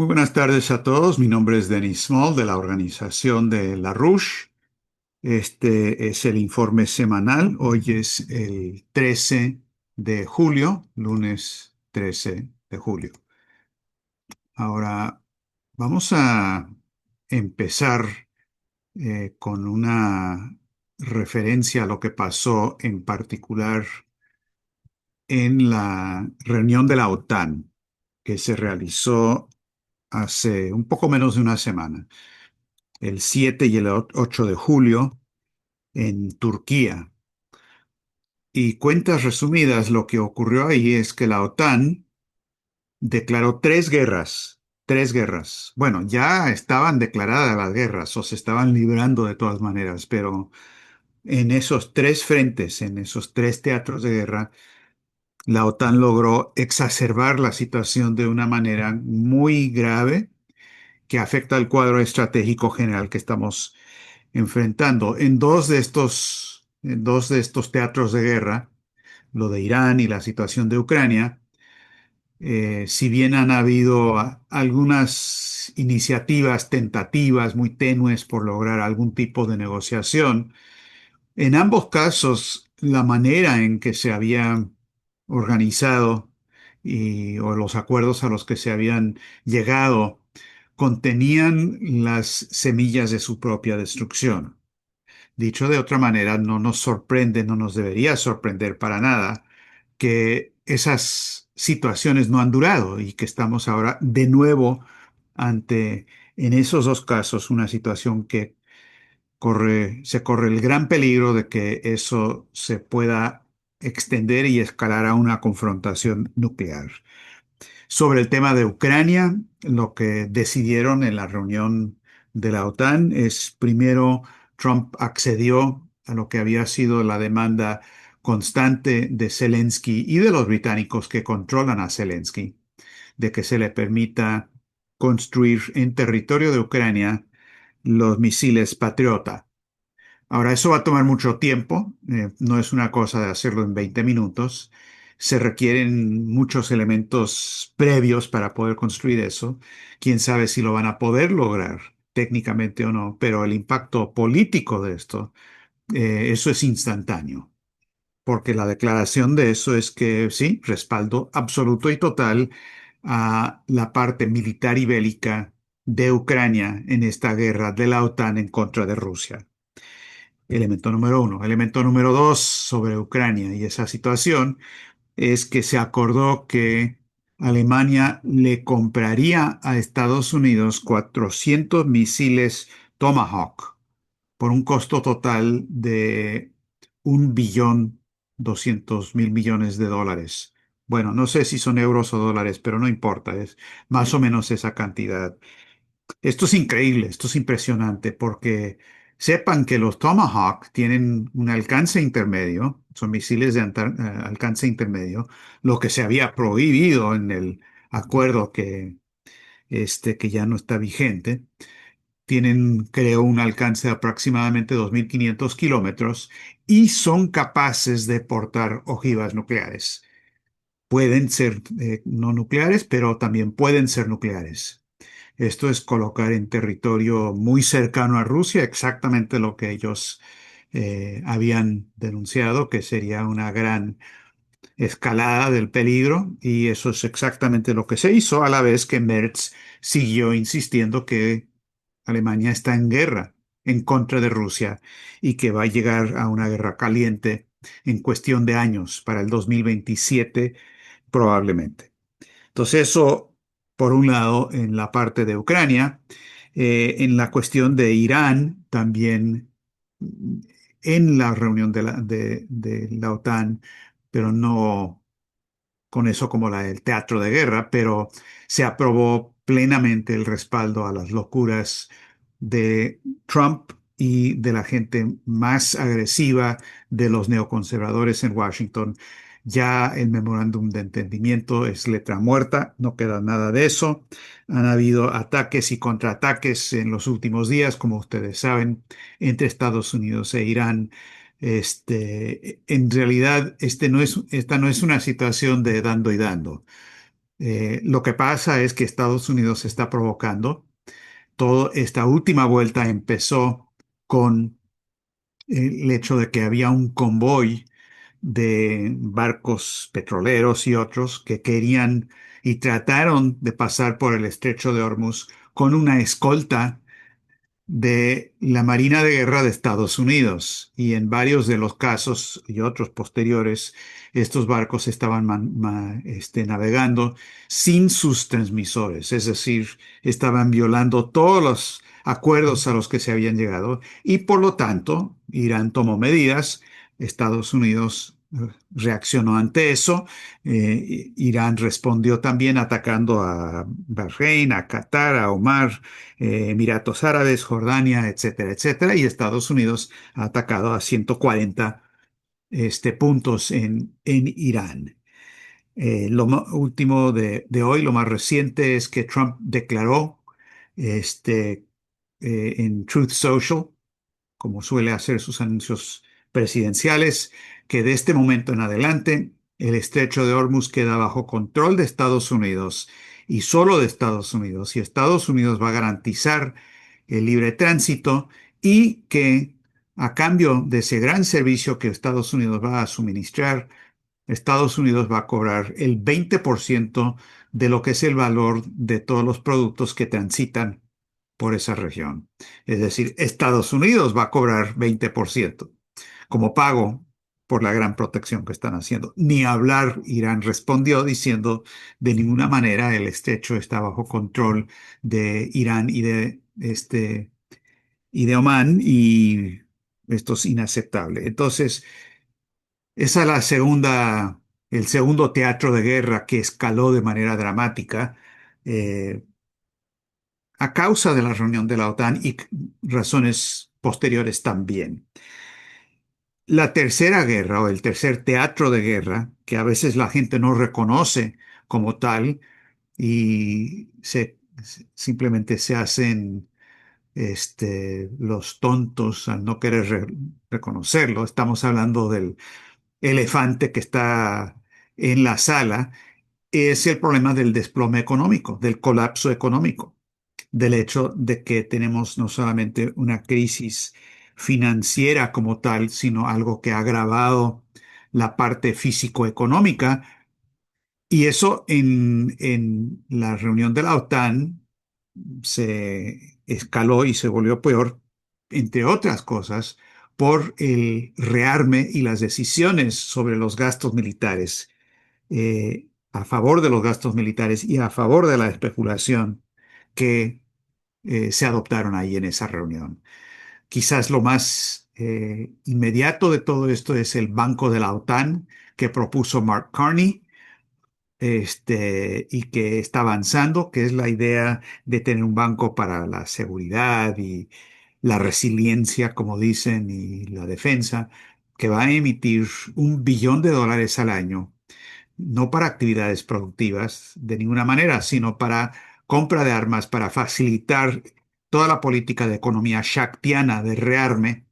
Muy buenas tardes a todos. Mi nombre es Denis Small de la organización de LaRouche. Este es el informe semanal. Hoy es el 13 de julio, lunes 13 de julio. Ahora vamos a empezar con una referencia a lo que pasó en particular en la reunión de la OTAN que se realizó hace un poco menos de una semana, el 7 y el 8 de julio en Turquía. Y cuentas resumidas, lo que ocurrió ahí es que la OTAN declaró tres guerras, tres guerras. Bueno, ya estaban declaradas las guerras o se estaban librando de todas maneras, pero en esos tres frentes, en esos tres teatros de guerra, la OTAN logró exacerbar la situación de una manera muy grave que afecta al cuadro estratégico general que estamos enfrentando. En dos de estos teatros de guerra, lo de Irán y la situación de Ucrania, si bien han habido algunas iniciativas tentativas muy tenues por lograr algún tipo de negociación, en ambos casos la manera en que se había organizado o los acuerdos a los que se habían llegado contenían las semillas de su propia destrucción. Dicho de otra manera, no nos sorprende, no nos debería sorprender para nada que esas situaciones no han durado y que estamos ahora de nuevo ante, en esos dos casos, una situación que se corre el gran peligro de que eso se pueda extender y escalar a una confrontación nuclear. Sobre el tema de Ucrania, lo que decidieron en la reunión de la OTAN es, primero, Trump accedió a lo que había sido la demanda constante de Zelensky y de los británicos que controlan a Zelensky, de que se le permita construir en territorio de Ucrania los misiles Patriota. Ahora, eso va a tomar mucho tiempo, no es una cosa de hacerlo en 20 minutos. Se requieren muchos elementos previos para poder construir eso. Quién sabe si lo van a poder lograr técnicamente o no, pero el impacto político de esto, eso es instantáneo, porque la declaración de eso es que sí, respaldo absoluto y total a la parte militar y bélica de Ucrania en esta guerra de la OTAN en contra de Rusia. Elemento número uno. Elemento número dos sobre Ucrania y esa situación es que se acordó que Alemania le compraría a Estados Unidos 400 misiles Tomahawk por un costo total de 1.200.000.000.000 de dólares. Bueno, no sé si son euros o dólares, pero no importa, es más o menos esa cantidad. Esto es increíble, esto es impresionante, porque sepan que los Tomahawk tienen un alcance intermedio, son misiles de alcance intermedio, lo que se había prohibido en el acuerdo que ya no está vigente. Tienen, creo, un alcance de aproximadamente 2.500 kilómetros y son capaces de portar ojivas nucleares. Pueden ser no nucleares, pero también pueden ser nucleares. Esto es colocar en territorio muy cercano a Rusia exactamente lo que ellos habían denunciado, que sería una gran escalada del peligro, y eso es exactamente lo que se hizo, a la vez que Merz siguió insistiendo que Alemania está en guerra en contra de Rusia y que va a llegar a una guerra caliente en cuestión de años, para el 2027 probablemente. Entonces eso, por un lado, en la parte de Ucrania. En la cuestión de Irán, también en la reunión de la OTAN, pero no con eso como el teatro de guerra, pero se aprobó plenamente el respaldo a las locuras de Trump y de la gente más agresiva de los neoconservadores en Washington. Ya el memorándum de entendimiento es letra muerta, no queda nada de eso. Han habido ataques y contraataques en los últimos días, como ustedes saben, entre Estados Unidos e Irán. En realidad, esta no es una situación de dando y dando. Lo que pasa es que Estados Unidos está provocando. Toda esta última vuelta empezó con el hecho de que había un convoy de barcos petroleros y otros que querían y trataron de pasar por el estrecho de Hormuz con una escolta de la Marina de Guerra de Estados Unidos. Y en varios de los casos y otros posteriores, estos barcos estaban navegando sin sus transmisores, es decir, estaban violando todos los acuerdos a los que se habían llegado y por lo tanto Irán tomó medidas. Estados Unidos reaccionó ante eso. Irán respondió también atacando a Bahrein, a Qatar, a Omar, Emiratos Árabes, Jordania, etcétera, etcétera, y Estados Unidos ha atacado a 140 puntos en Irán. Último de hoy, lo más reciente es que Trump declaró este, en Truth Social, como suele hacer sus anuncios presidenciales, que de este momento en adelante el estrecho de Hormuz queda bajo control de Estados Unidos y solo de Estados Unidos, y Estados Unidos va a garantizar el libre tránsito y que a cambio de ese gran servicio que Estados Unidos va a suministrar, Estados Unidos va a cobrar el 20% de lo que es el valor de todos los productos que transitan por esa región. Es decir, Estados Unidos va a cobrar 20% como pago por la gran protección que están haciendo. Ni hablar, Irán respondió diciendo de ninguna manera el estrecho está bajo control de Irán y de Omán y esto es inaceptable. Entonces, esa es el segundo teatro de guerra que escaló de manera dramática. eh, a causa de la reunión de la OTAN y razones posteriores también. La tercera guerra o el tercer teatro de guerra, que a veces la gente no reconoce como tal y simplemente se hacen los tontos al no querer reconocerlo. Estamos hablando del elefante que está en la sala, es el problema del desplome económico, del colapso económico, del hecho de que tenemos no solamente una crisis financiera como tal, sino algo que ha agravado la parte físico-económica. Y eso en la reunión de la OTAN se escaló y se volvió peor, entre otras cosas, por el rearme y las decisiones sobre los gastos militares, a favor de los gastos militares y a favor de la especulación que se adoptaron ahí en esa reunión. Quizás lo más inmediato de todo esto es el Banco de la OTAN que propuso Mark Carney, y que está avanzando, que es la idea de tener un banco para la seguridad y la resiliencia, como dicen, y la defensa, que va a emitir $1 billón al año, no para actividades productivas de ninguna manera, sino para compra de armas, para facilitar toda la política de economía shaktiana de rearme,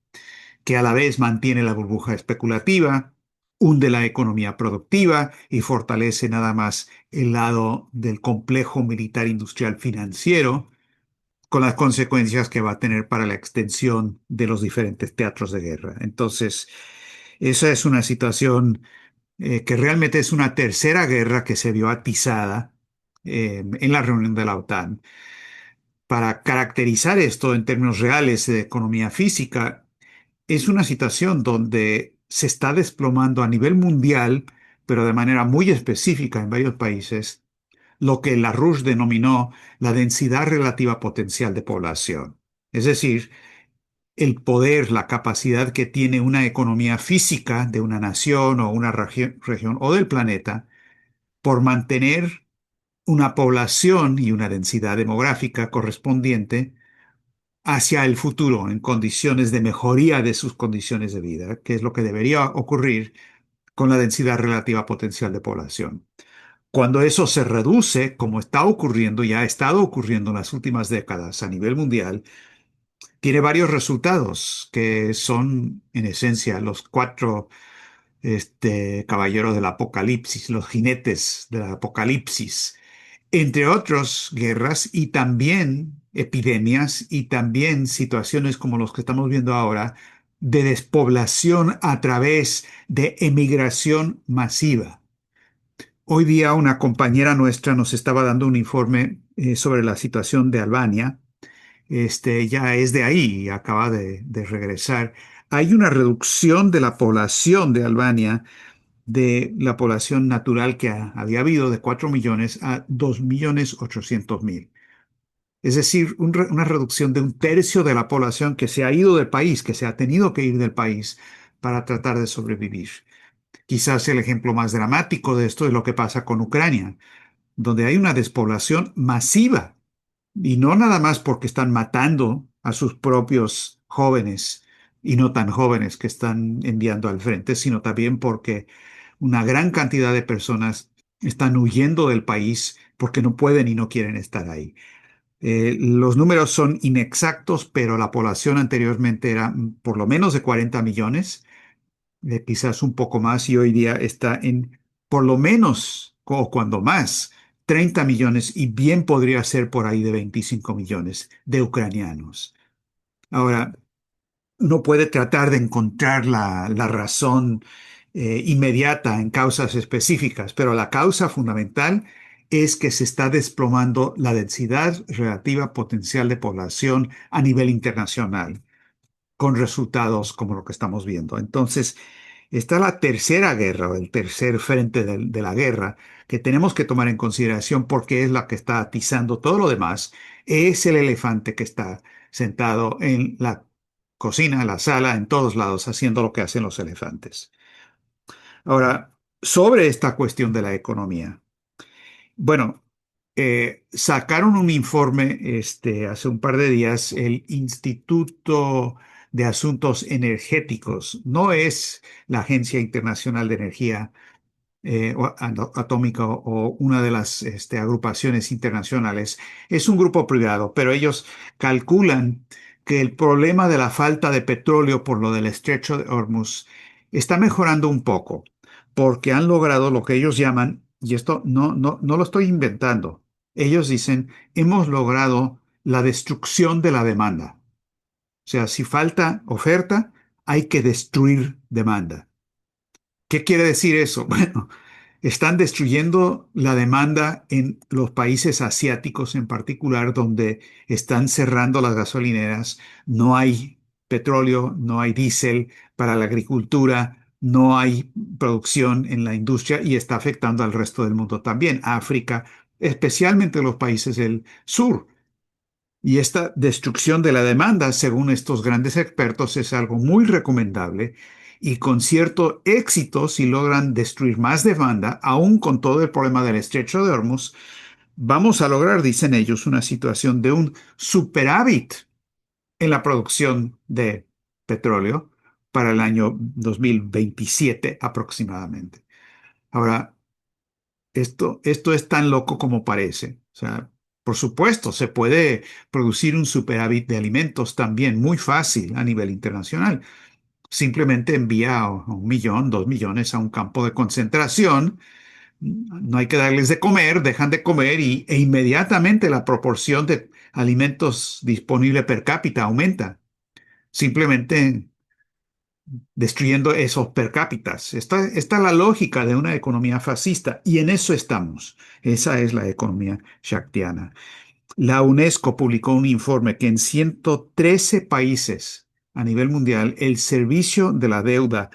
que a la vez mantiene la burbuja especulativa, hunde la economía productiva y fortalece nada más el lado del complejo militar industrial financiero, con las consecuencias que va a tener para la extensión de los diferentes teatros de guerra. Entonces, esa es una situación que realmente es una tercera guerra que se vio atizada en la reunión de la OTAN. Para caracterizar esto en términos reales de economía física, es una situación donde se está desplomando a nivel mundial, pero de manera muy específica en varios países, lo que LaRouche denominó la densidad relativa potencial de población. Es decir, el poder, la capacidad que tiene una economía física de una nación o una región o del planeta por mantener una población y una densidad demográfica correspondiente hacia el futuro en condiciones de mejoría de sus condiciones de vida, que es lo que debería ocurrir con la densidad relativa potencial de población. Cuando eso se reduce, como está ocurriendo y ha estado ocurriendo en las últimas décadas a nivel mundial, tiene varios resultados que son, en esencia, los cuatro Caballero del Apocalipsis, los jinetes del Apocalipsis, entre otras guerras y también epidemias y también situaciones como los que estamos viendo ahora de despoblación a través de emigración masiva. Hoy día una compañera nuestra nos estaba dando un informe sobre la situación de Albania. Ya es de ahí, acaba de regresar. Hay una reducción de la población de Albania, de la población natural que había habido de 4 millones a 2.800.000. Es decir, una reducción de un tercio de la población que se ha ido del país, que se ha tenido que ir del país para tratar de sobrevivir. Quizás el ejemplo más dramático de esto es lo que pasa con Ucrania, donde hay una despoblación masiva, y no nada más porque están matando a sus propios jóvenes y no tan jóvenes que están enviando al frente, sino también porque una gran cantidad de personas están huyendo del país porque no pueden y no quieren estar ahí. Los números son inexactos, pero la población anteriormente era por lo menos de 40 millones, quizás un poco más, y hoy día está en por lo menos, o cuando más, 30 millones, y bien podría ser por ahí de 25 millones de ucranianos. Ahora, uno puede tratar de encontrar la razón inmediata en causas específicas, pero la causa fundamental es que se está desplomando la densidad relativa potencial de población a nivel internacional, con resultados como lo que estamos viendo. Entonces, está la tercera guerra, o el tercer frente de la guerra, que tenemos que tomar en consideración porque es la que está atizando todo lo demás. Es el elefante que está sentado en la cocina, en la sala, en todos lados, haciendo lo que hacen los elefantes. Ahora, sobre esta cuestión de la economía. Bueno, sacaron un informe hace un par de días, el Instituto de Asuntos Energéticos. No es la Agencia Internacional de Energía Atómica o una de las agrupaciones internacionales. Es un grupo privado, pero ellos calculan que el problema de la falta de petróleo por lo del estrecho de Hormuz está mejorando un poco, porque han logrado lo que ellos llaman, y esto no lo estoy inventando, ellos dicen, hemos logrado la destrucción de la demanda. O sea, si falta oferta, hay que destruir demanda. ¿Qué quiere decir eso? Bueno, están destruyendo la demanda en los países asiáticos en particular, donde están cerrando las gasolineras, no hay petróleo, no hay diésel para la agricultura, no hay producción en la industria y está afectando al resto del mundo también, África, especialmente los países del sur. Y esta destrucción de la demanda, según estos grandes expertos, es algo muy recomendable y con cierto éxito, si logran destruir más demanda, aún con todo el problema del estrecho de Hormuz, vamos a lograr, dicen ellos, una situación de un superávit en la producción de petróleo para el año 2027 aproximadamente. Ahora, esto es tan loco como parece. O sea, por supuesto, se puede producir un superávit de alimentos también muy fácil a nivel internacional. Simplemente envía a 1 millón, 2 millones a un campo de concentración. No hay que darles de comer, dejan de comer e inmediatamente la proporción de alimentos disponible per cápita aumenta. Simplemente destruyendo esos per cápitas. Esta es la lógica de una economía fascista y en eso estamos. Esa es la economía shaktiana. La UNESCO publicó un informe que en 113 países a nivel mundial el servicio de la deuda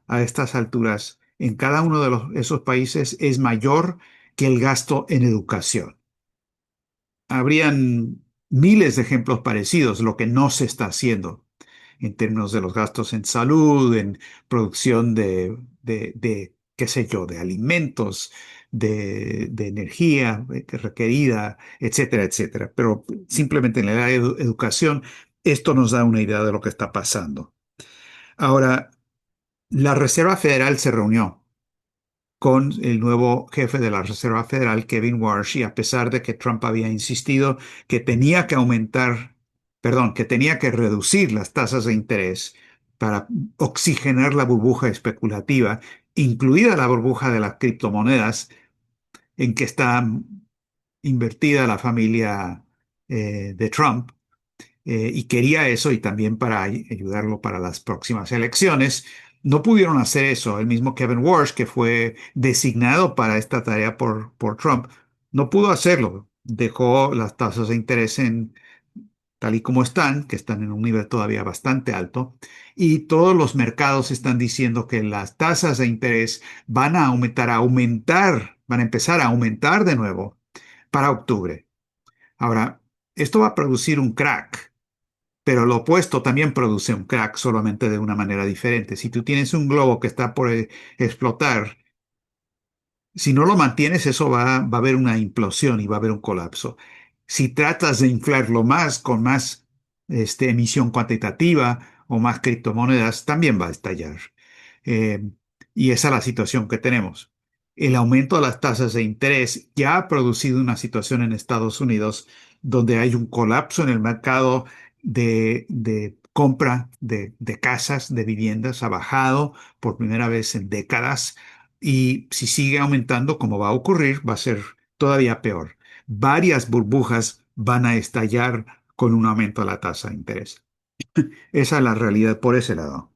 a estas alturas en cada uno de esos países es mayor que el gasto en educación. Habrían miles de ejemplos parecidos, lo que no se está haciendo en términos de los gastos en salud, en producción qué sé yo, de alimentos, de energía que requerida, etcétera, etcétera. Pero simplemente en la educación, esto nos da una idea de lo que está pasando. Ahora, la Reserva Federal se reunió con el nuevo jefe de la Reserva Federal, Kevin Warsh, y a pesar de que Trump había insistido que tenía que aumentar, perdón, que tenía que reducir las tasas de interés para oxigenar la burbuja especulativa, incluida la burbuja de las criptomonedas en que está invertida la familia de Trump, y quería eso y también para ayudarlo para las próximas elecciones. No pudieron hacer eso. El mismo Kevin Walsh, que fue designado para esta tarea por Trump, no pudo hacerlo. Dejó las tasas de interés en tal y como están, que están en un nivel todavía bastante alto, y todos los mercados están diciendo que las tasas de interés van a aumentar, van a empezar a aumentar de nuevo para octubre. Ahora, esto va a producir un crack, pero lo opuesto también produce un crack, solamente de una manera diferente. Si tú tienes un globo que está por explotar, si no lo mantienes, eso va a haber una implosión y va a haber un colapso. Si tratas de inflarlo más con más emisión cuantitativa o más criptomonedas, también va a estallar. Eh, y esa es la situación que tenemos. El aumento de las tasas de interés ya ha producido una situación en Estados Unidos donde hay un colapso en el mercado de compra de casas, de viviendas, ha bajado por primera vez en décadas, y si sigue aumentando, como va a ocurrir, va a ser todavía peor. Varias burbujas van a estallar con un aumento de la tasa de interés. Esa es la realidad por ese lado.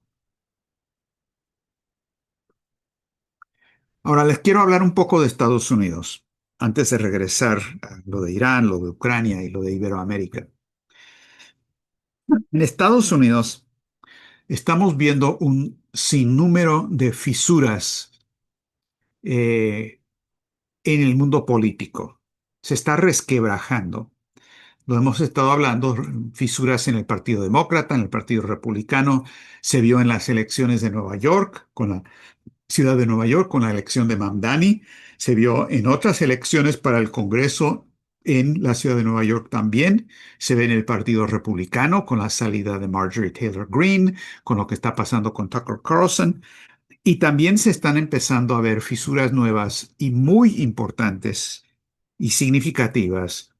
Ahora les quiero hablar un poco de Estados Unidos, antes de regresar a lo de Irán, lo de Ucrania y lo de Iberoamérica. En Estados Unidos estamos viendo un sinnúmero de fisuras eh, en el mundo político. Se está resquebrajando. Lo hemos estado hablando, fisuras en el Partido Demócrata, en el Partido Republicano, se vio en las elecciones de Nueva York, con la ciudad de Nueva York, con la elección de Mamdani, se vio en otras elecciones para el Congreso en la ciudad de Nueva York también, se ve en el Partido Republicano con la salida de Marjorie Taylor Greene, con lo que está pasando con Tucker Carlson, y también se están empezando a ver fisuras nuevas y muy importantes y significativas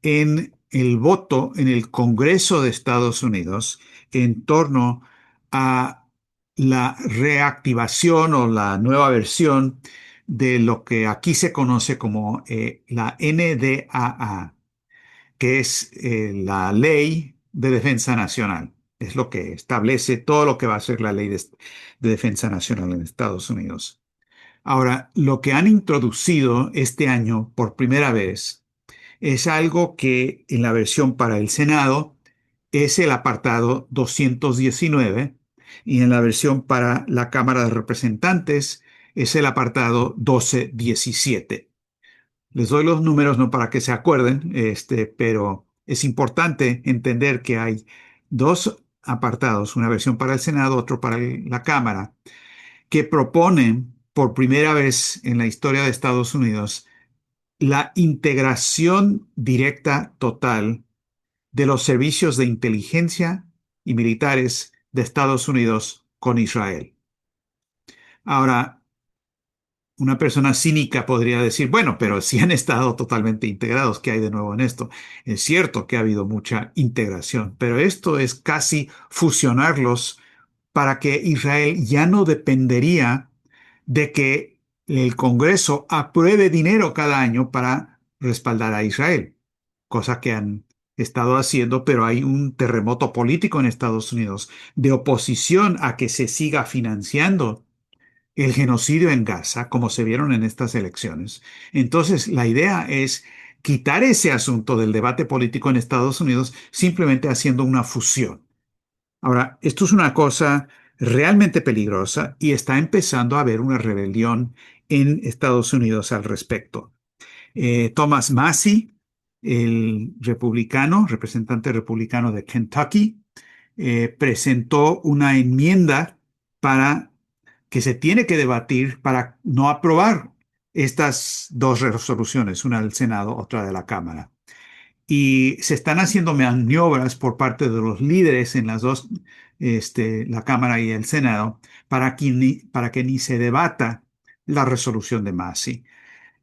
en el voto en el Congreso de Estados Unidos en torno a la reactivación o la nueva versión de lo que aquí se conoce como la NDAA, que es la Ley de Defensa Nacional. Es lo que establece todo lo que va a ser la Ley de Defensa Nacional en Estados Unidos. Ahora, lo que han introducido este año por primera vez es algo que en la versión para el Senado es el apartado 219 y en la versión para la Cámara de Representantes es el apartado 1217. Les doy los números no para que se acuerden, pero es importante entender que hay dos apartados, una versión para el Senado, otro para la Cámara, que proponen por primera vez en la historia de Estados Unidos la integración directa total de los servicios de inteligencia y militares de Estados Unidos con Israel. Ahora, una persona cínica podría decir, bueno, pero si han estado totalmente integrados, ¿qué hay de nuevo en esto? Es cierto que ha habido mucha integración, pero esto es casi fusionarlos para que Israel ya no dependería de que el Congreso apruebe dinero cada año para respaldar a Israel, cosa que han estado haciendo, pero hay un terremoto político en Estados Unidos de oposición a que se siga financiando el genocidio en Gaza, como se vieron en estas elecciones. Entonces, la idea es quitar ese asunto del debate político en Estados Unidos simplemente haciendo una fusión. Ahora, esto es una cosa realmente peligrosa y está empezando a haber una rebelión en Estados Unidos al respecto. Thomas Massie, el republicano, representante republicano de Kentucky, presentó una enmienda para que se tiene que debatir para no aprobar estas dos resoluciones, una del Senado, otra de la Cámara. Y se están haciendo maniobras por parte de los líderes en las dos, la Cámara y el Senado, para que ni se debata la resolución de Massie.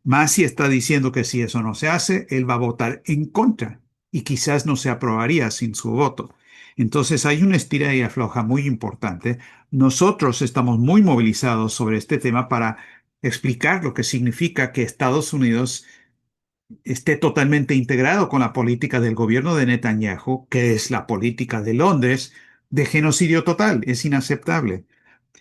Massie está diciendo que si eso no se hace, él va a votar en contra y quizás no se aprobaría sin su voto. Entonces hay una estira y afloja muy importante. Nosotros estamos muy movilizados sobre este tema para explicar lo que significa que Estados Unidos esté totalmente integrado con la política del gobierno de Netanyahu, que es la política de Londres, de genocidio total. Es inaceptable.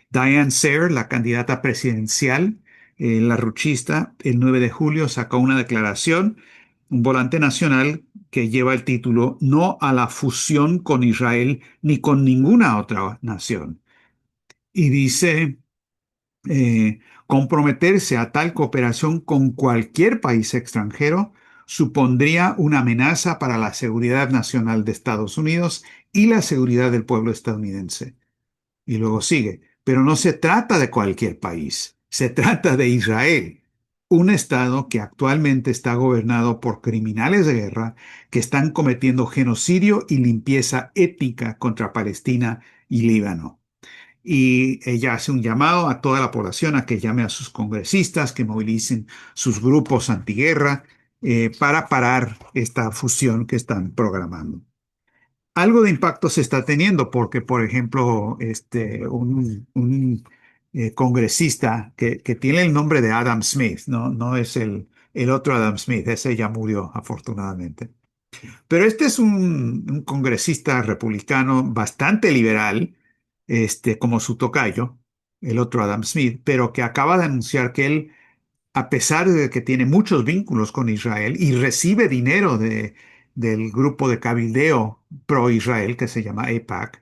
Diane Sare, la candidata presidencial, la ruchista, el 9 de julio sacó una declaración, un volante nacional que lleva el título No a la fusión con Israel ni con ninguna otra nación. Y dice, comprometerse a tal cooperación con cualquier país extranjero supondría una amenaza para la seguridad nacional de Estados Unidos y la seguridad del pueblo estadounidense. Y luego sigue, pero no se trata de cualquier país, se trata de Israel, un estado que actualmente está gobernado por criminales de guerra que están cometiendo genocidio y limpieza étnica contra Palestina y Líbano. Y ella hace un llamado a toda la población a que llame a sus congresistas, que movilicen sus grupos antiguerra para parar esta fusión que están programando. Algo de impacto se está teniendo porque, por ejemplo, un congresista que tiene el nombre de Adam Smith, no es el otro Adam Smith, ese ya murió afortunadamente. Pero este es un congresista republicano bastante liberal, como su tocayo, el otro Adam Smith, pero que acaba de anunciar que él, a pesar de que tiene muchos vínculos con Israel y recibe dinero del grupo de cabildeo pro-Israel que se llama AIPAC,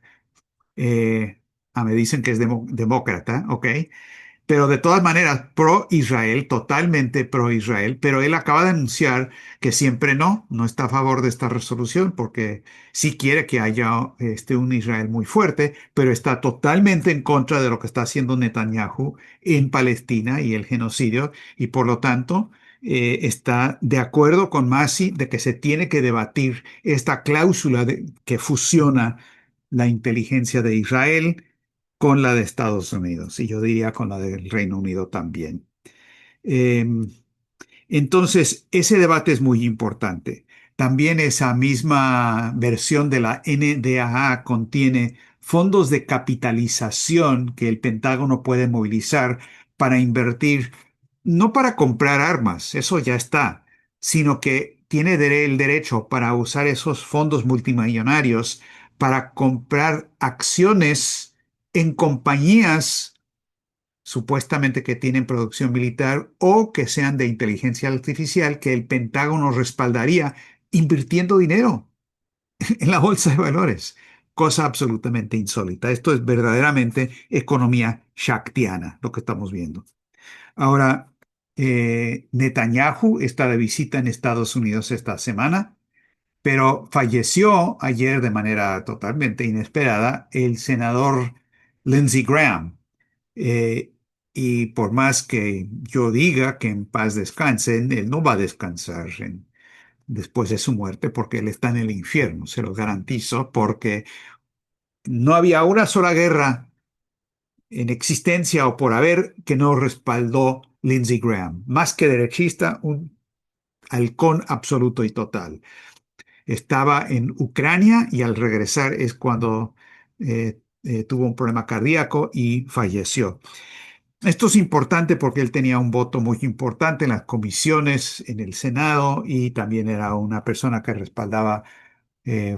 me dicen que es demócrata, ¿ok? Pero de todas maneras, pro-Israel, totalmente pro-Israel, pero él acaba de anunciar que siempre no está a favor de esta resolución porque sí quiere que haya un Israel muy fuerte, pero está totalmente en contra de lo que está haciendo Netanyahu en Palestina y el genocidio, y por lo tanto está de acuerdo con Masi de que se tiene que debatir esta cláusula que fusiona la inteligencia de Israel con la de Estados Unidos y yo diría con la del Reino Unido también. Eh, entonces, ese debate es muy importante. También esa misma versión de la NDAA contiene fondos de capitalización que el Pentágono puede movilizar para invertir, no para comprar armas, eso ya está, sino que tiene el derecho para usar esos fondos multimillonarios para comprar acciones en compañías supuestamente que tienen producción militar o que sean de inteligencia artificial que el Pentágono respaldaría invirtiendo dinero en la bolsa de valores. Cosa absolutamente insólita. Esto es verdaderamente economía shaktiana, lo que estamos viendo. Ahora, Netanyahu está de visita en Estados Unidos esta semana, pero falleció ayer de manera totalmente inesperada el senador Lindsey Graham. Eh, y por más que yo diga que en paz descansen, él no va a descansar después de su muerte porque él está en el infierno, se lo garantizo, porque no había una sola guerra en existencia o por haber que no respaldó Lindsey Graham. Más que derechista, un halcón absoluto y total. Estaba en Ucrania y al regresar es cuando tuvo un problema cardíaco y falleció. Esto es importante porque él tenía un voto muy importante en las comisiones, en el Senado y también era una persona que respaldaba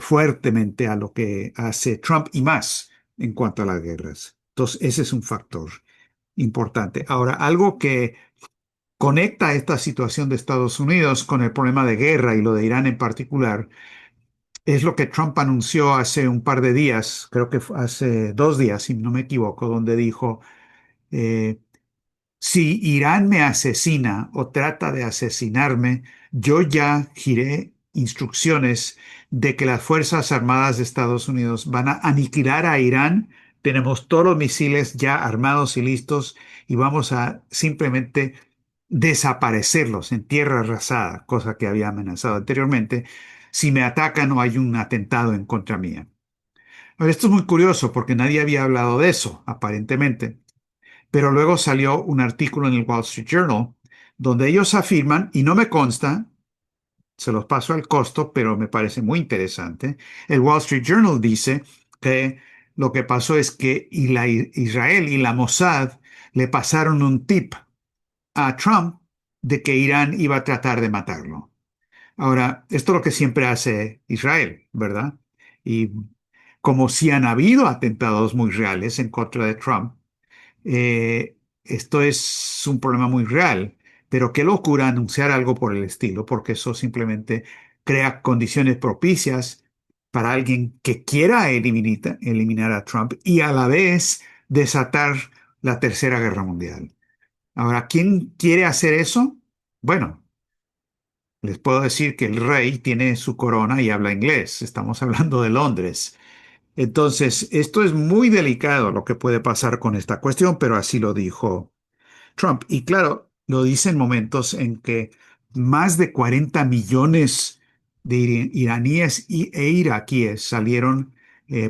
fuertemente a lo que hace Trump y más en cuanto a las guerras. Entonces, ese es un factor importante. Ahora, algo que conecta esta situación de Estados Unidos con el problema de guerra y lo de Irán en particular es lo que Trump anunció hace un par de días, creo que fue hace 2 días, si no me equivoco, donde dijo, eh, si Irán me asesina o trata de asesinarme, yo ya giré instrucciones de que las Fuerzas Armadas de Estados Unidos van a aniquilar a Irán. Tenemos todos los misiles ya armados y listos y vamos a simplemente desaparecerlos en tierra arrasada, cosa que había amenazado anteriormente, si me atacan o hay un atentado en contra mía. Ahora, esto es muy curioso porque nadie había hablado de eso, aparentemente. Pero luego salió un artículo en el Wall Street Journal donde ellos afirman, y no me consta, Se los paso al costo, pero me parece muy interesante. El Wall Street Journal dice que lo que pasó es que Israel y la Mossad le pasaron un tip a Trump de que Irán iba a tratar de matarlo. Ahora, esto es lo que siempre hace Israel, ¿verdad? Y como si han habido atentados muy reales en contra de Trump, esto es un problema muy real, pero qué locura anunciar algo por el estilo, porque eso simplemente crea condiciones propicias para alguien que quiera eliminar a Trump y a la vez desatar la Tercera Guerra Mundial. Ahora, ¿quién quiere hacer eso? Bueno, les puedo decir que el rey tiene su corona y habla inglés. Estamos hablando de Londres. Entonces, esto es muy delicado lo que puede pasar con esta cuestión, pero así lo dijo Trump. Y claro, lo dice en momentos en que más de 40 millones de iraníes e iraquíes salieron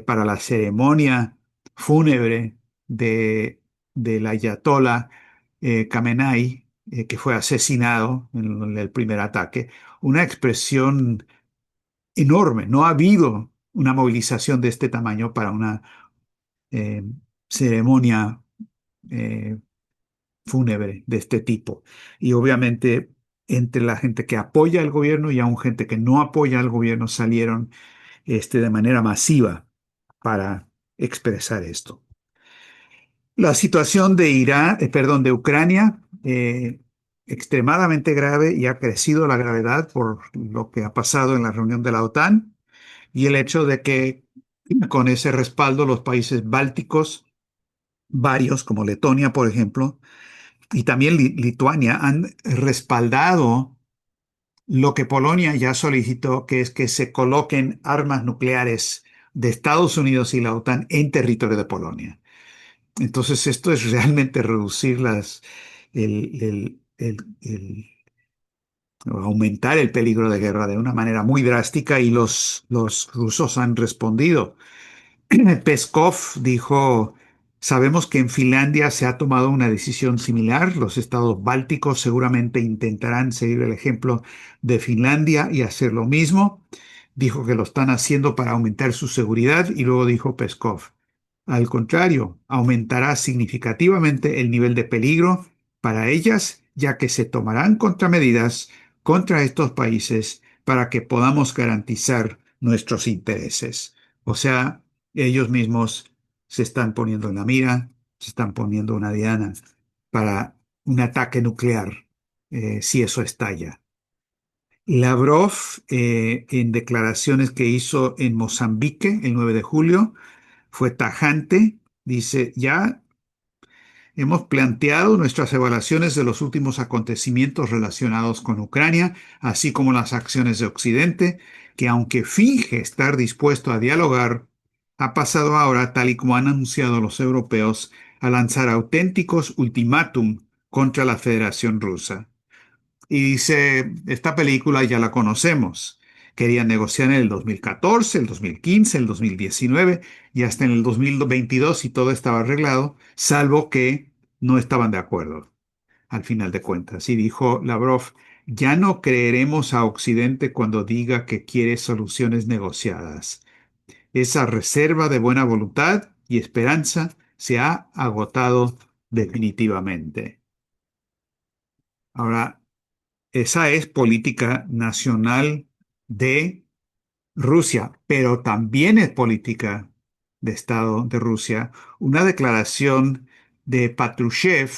para la ceremonia fúnebre de, del ayatollah Khamenei, que fue asesinado en el primer ataque. Una expresión enorme. No ha habido una movilización de este tamaño para una eh, ceremonia eh, fúnebre de este tipo. Y obviamente entre la gente que apoya al gobierno y aún gente que no apoya al gobierno salieron de manera masiva para expresar esto. La situación de Irán, perdón, de Ucrania, extremadamente grave y ha crecido la gravedad por lo que ha pasado en la reunión de la OTAN y el hecho de que con ese respaldo los países bálticos, varios como Letonia, por ejemplo, y también Lituania han respaldado lo que Polonia ya solicitó, que es que se coloquen armas nucleares de Estados Unidos y la OTAN en territorio de Polonia. Entonces, esto es realmente reducir aumentar el peligro de guerra de una manera muy drástica y los rusos han respondido. Peskov dijo, sabemos que en Finlandia se ha tomado una decisión similar. Los estados bálticos seguramente intentarán seguir el ejemplo de Finlandia y hacer lo mismo. Dijo que lo están haciendo para aumentar su seguridad y luego dijo Peskov, al contrario, aumentará significativamente el nivel de peligro para ellas, ya que se tomarán contramedidas contra estos países para que podamos garantizar nuestros intereses. O sea, ellos mismos se están poniendo en la mira, se están poniendo una diana para un ataque nuclear, si eso estalla. Lavrov, en declaraciones que hizo en Mozambique el 9 de julio, fue tajante. Dice, ya hemos planteado nuestras evaluaciones de los últimos acontecimientos relacionados con Ucrania, así como las acciones de Occidente, que aunque finge estar dispuesto a dialogar, ha pasado ahora, tal y como han anunciado los europeos, a lanzar auténticos ultimátum contra la Federación Rusa. Y dice, esta película ya la conocemos. Querían negociar en el 2014, el 2015, el 2019 y hasta en el 2022 y todo estaba arreglado, salvo que no estaban de acuerdo, al final de cuentas. Y dijo Lavrov, ya no creeremos a Occidente cuando diga que quiere soluciones negociadas. Esa reserva de buena voluntad y esperanza se ha agotado definitivamente. Ahora, esa es política nacional de Rusia, pero también es política de Estado de Rusia. Una declaración de Patrushev,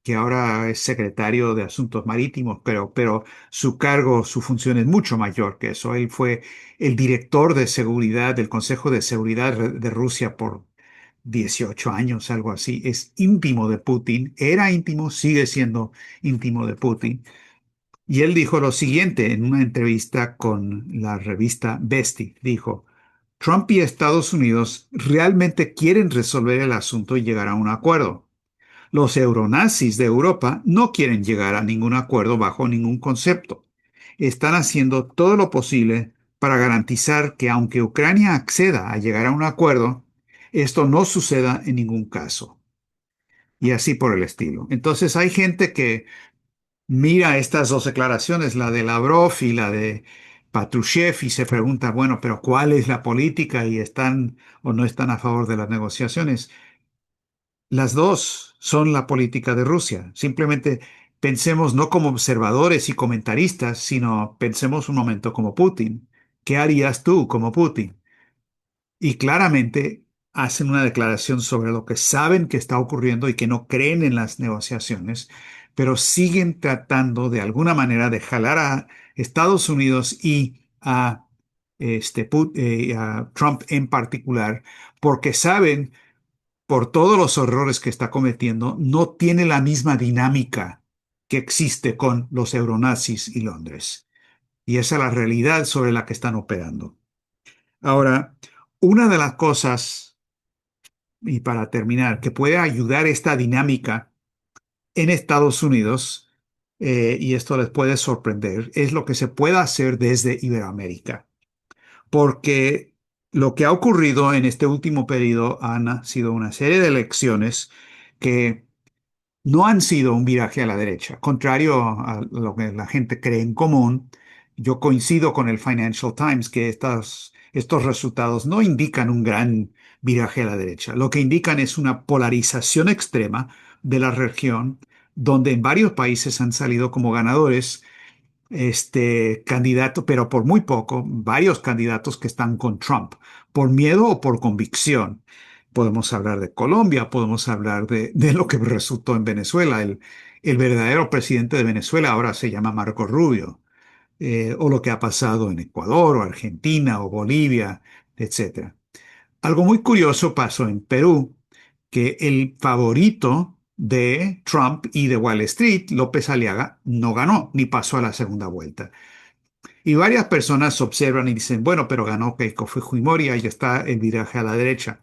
que ahora es secretario de Asuntos Marítimos, pero su cargo, su función es mucho mayor que eso. Él fue el director de seguridad del Consejo de Seguridad de Rusia por 18 años, algo así. Es íntimo de Putin, era íntimo, sigue siendo íntimo de Putin. Y él dijo lo siguiente en una entrevista con la revista Vesti. Dijo, Trump y Estados Unidos realmente quieren resolver el asunto y llegar a un acuerdo. Los euronazis de Europa no quieren llegar a ningún acuerdo bajo ningún concepto. Están haciendo todo lo posible para garantizar que aunque Ucrania acceda a llegar a un acuerdo, esto no suceda en ningún caso. Y así por el estilo. Entonces hay gente que mira estas dos declaraciones, la de Lavrov y la de Patrushev, y se pregunta, bueno, pero ¿cuál es la política? ¿Y están o no están a favor de las negociaciones? Las dos son la política de Rusia. Simplemente pensemos no como observadores y comentaristas, sino pensemos un momento como Putin. ¿Qué harías tú como Putin? Y claramente hacen una declaración sobre lo que saben que está ocurriendo y que no creen en las negociaciones, pero siguen tratando de alguna manera de jalar a Estados Unidos y a Trump en particular, porque saben por todos los horrores que está cometiendo, no tiene la misma dinámica que existe con los euronazis y Londres. Y esa es la realidad sobre la que están operando. Ahora, una de las cosas, y para terminar, que puede ayudar esta dinámica en Estados Unidos, y esto les puede sorprender, es lo que se puede hacer desde Iberoamérica. Porque lo que ha ocurrido en este último periodo han sido una serie de elecciones que no han sido un viraje a la derecha. Contrario a lo que la gente cree en común, yo coincido con el Financial Times que estos resultados no indican un gran viraje a la derecha. Lo que indican es una polarización extrema de la región, donde en varios países han salido como ganadores candidato, pero por muy poco, varios candidatos que están con Trump, por miedo o por convicción. Podemos hablar de Colombia, podemos hablar de lo que resultó en Venezuela. El verdadero presidente de Venezuela ahora se llama Marco Rubio, o lo que ha pasado en Ecuador, o Argentina, o Bolivia, etcétera. Algo muy curioso pasó en Perú, que el favorito de Trump y de Wall Street, López Aliaga, no ganó ni pasó a la segunda vuelta. Y varias personas observan y dicen, bueno, pero ganó Keiko Fujimori, ahí está el viraje a la derecha.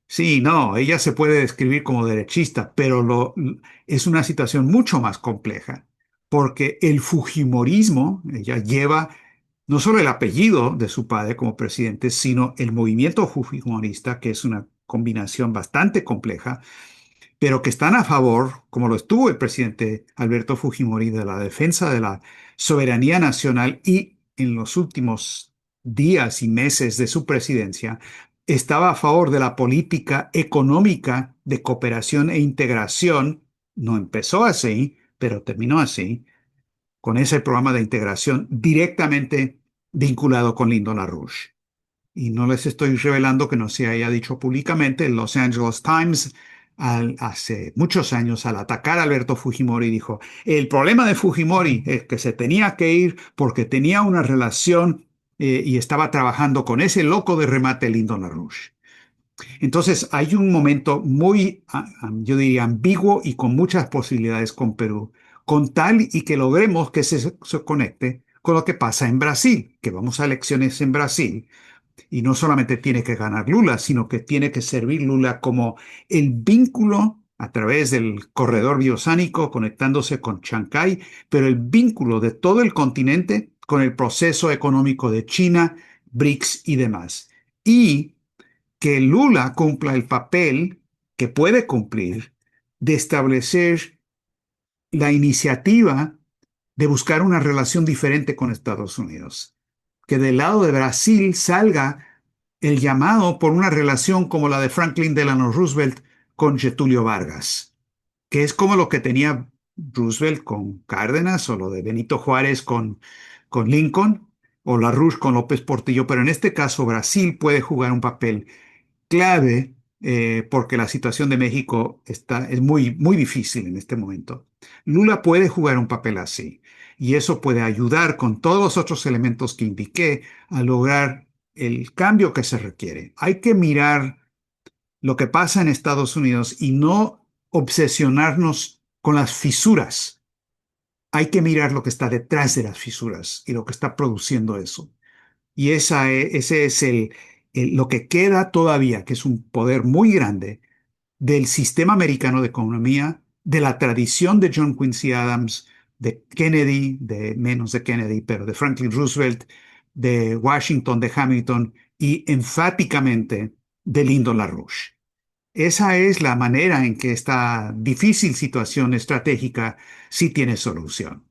Sí, no, ella se puede describir como derechista, pero es una situación mucho más compleja, porque el Fujimorismo, ella lleva no solo el apellido de su padre como presidente, sino el movimiento fujimorista, que es una combinación bastante compleja, pero que están a favor, como lo estuvo el presidente Alberto Fujimori, de la defensa de la soberanía nacional y en los últimos días y meses de su presidencia, estaba a favor de la política económica de cooperación e integración. No empezó así, pero terminó así, con ese programa de integración directamente vinculado con Lyndon LaRouche. Y no les estoy revelando que no se haya dicho públicamente. El Los Angeles Times hace muchos años, al atacar a Alberto Fujimori, dijo, el problema de Fujimori es que se tenía que ir porque tenía una relación y estaba trabajando con ese loco de remate Lyndon LaRouche. Entonces hay un momento muy, yo diría, ambiguo y con muchas posibilidades con Perú, con tal y que logremos que se conecte con lo que pasa en Brasil, que vamos a elecciones en Brasil y no solamente tiene que ganar Lula, sino que tiene que servir Lula como el vínculo a través del corredor biosánico conectándose con Chancay, pero el vínculo de todo el continente con el proceso económico de China, BRICS y demás. Y que Lula cumpla el papel que puede cumplir de establecer la iniciativa de buscar una relación diferente con Estados Unidos. Que del lado de Brasil salga el llamado por una relación como la de Franklin Delano Roosevelt con Getulio Vargas, que es como lo que tenía Roosevelt con Cárdenas o lo de Benito Juárez con Lincoln o LaRouche con López Portillo, pero en este caso Brasil puede jugar un papel clave porque la situación de México es muy, muy difícil en este momento. Lula puede jugar un papel así y eso puede ayudar con todos los otros elementos que indiqué a lograr el cambio que se requiere. Hay que mirar lo que pasa en Estados Unidos y no obsesionarnos con las fisuras. Hay que mirar lo que está detrás de las fisuras y lo que está produciendo eso. Y ese es lo que queda todavía, que es un poder muy grande del sistema americano de economía, de la tradición de John Quincy Adams, de Kennedy, de menos de Kennedy, pero de Franklin Roosevelt, de Washington, de Hamilton y enfáticamente de Lyndon LaRouche. esa es la manera en que esta difícil situación estratégica sí tiene solución.